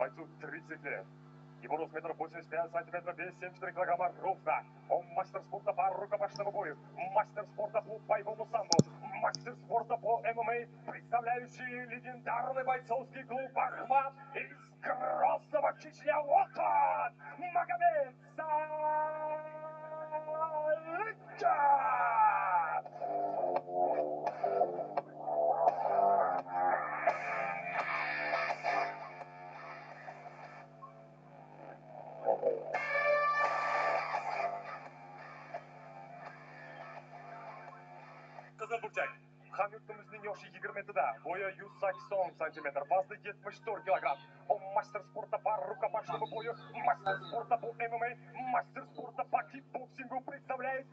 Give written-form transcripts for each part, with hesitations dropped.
бойцу 30 лет. Его рост метр 85 сантиметров, вес 74 килограмма ровно. Он мастер спорта по рукопашному бою, мастер спорта по боевому самбо, мастер спорта по ММА, представляющий легендарный бойцовский клуб «Ахмат» из Грозного, Чечня. Вот он! Магомед Саликов! Qizilburchak. Hamyurtimizning yoshi 27da, bo'yi 180 santimetr, vazni 74 kilogramm. O master sporta по рукопашному бою, мастер спорта по ММА, мастер спорта по кикбоксингу представляет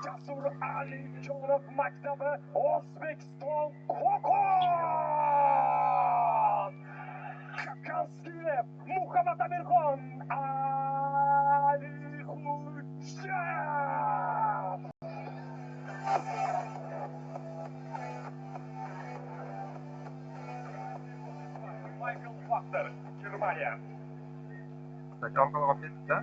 Jasur Alijonov maktabi O'zbekiston Qo'qon. Kakanskiyev Muhammad Amirxon Alixo'jayev. Michael Wachter, Germaniya. Stadion qilib ketdi.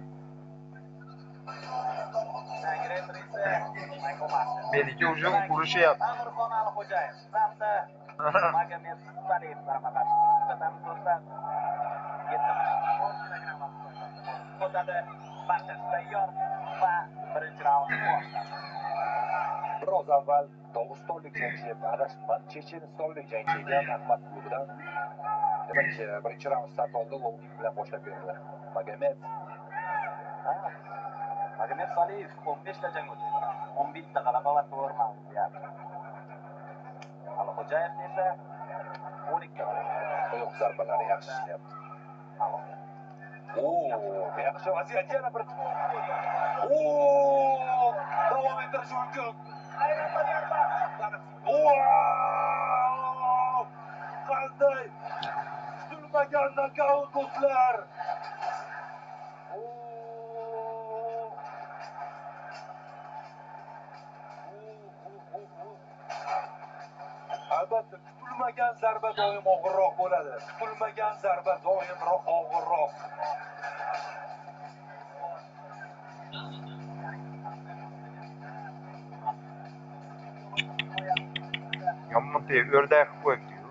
Meniki уже urushyapti. Amirxon Alixo'jayev hamda Magomed Saliev darmaqat. Do'stlar, 74 kilogramm o'tadi. Barchasi tayyor va birinchi raund boshlandi. Biroz avval Dog'istonlik jangchi adashibman chechenistonlik jangchiga Ahmad klubidan demak birinchi raund start oldi, low-kick bilan boshlab berdi. Magomed Saliev 15 ta jang o'tkazgan. 11 ta g'alaba va 4 mag'lubiyat. Alixo'jayev esa 12 ta g'alaba. oyoq zarbalari yaxshi ishlayapti. Yaxshi vaziyat, yana bir. Davom ettirish mumkin. Qanday kutilmagan nokaut do'stlar. Albatta kutilmagan zarba doim og'irroq bo'ladi. Kutilmagan zarba doimroq og'irroq. Yommonte o'rdak qilib qo'yibdi-yu.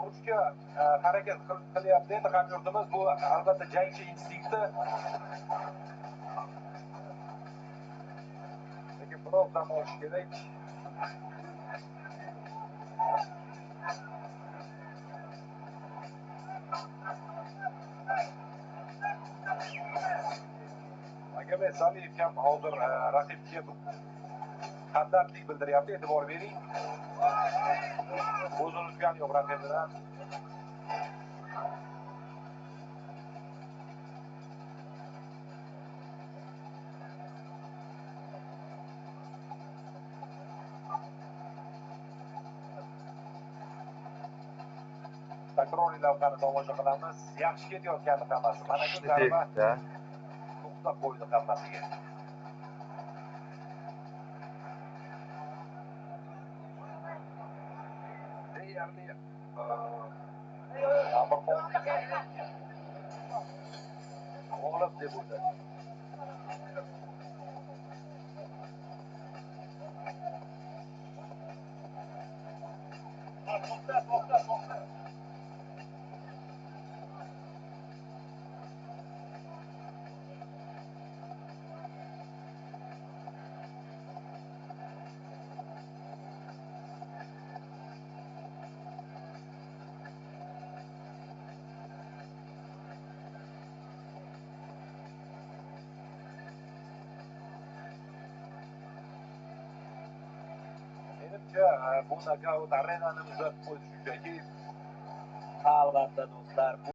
Urishga harakat qilyapti. Endi hamyurtimiz bu albatta jangchi instinkti. Lekin biroz dam olish kerak. Magomed Saliev ham hozir raqibga hamdardlik bildiryapti. E'tibor bering. O'zini tutgani yo'q raqibidan. Takroriy lavhani tomosha qilamiz. Yaxshi ketayotgani hammasi. Mana shu zarba to'xtab qo'ydi hammasiga. Deyarli g'olib deb o'yladim. Bu nokaut arenani muzlatib qo'yish shunchaki. Albatta do'stlar, bu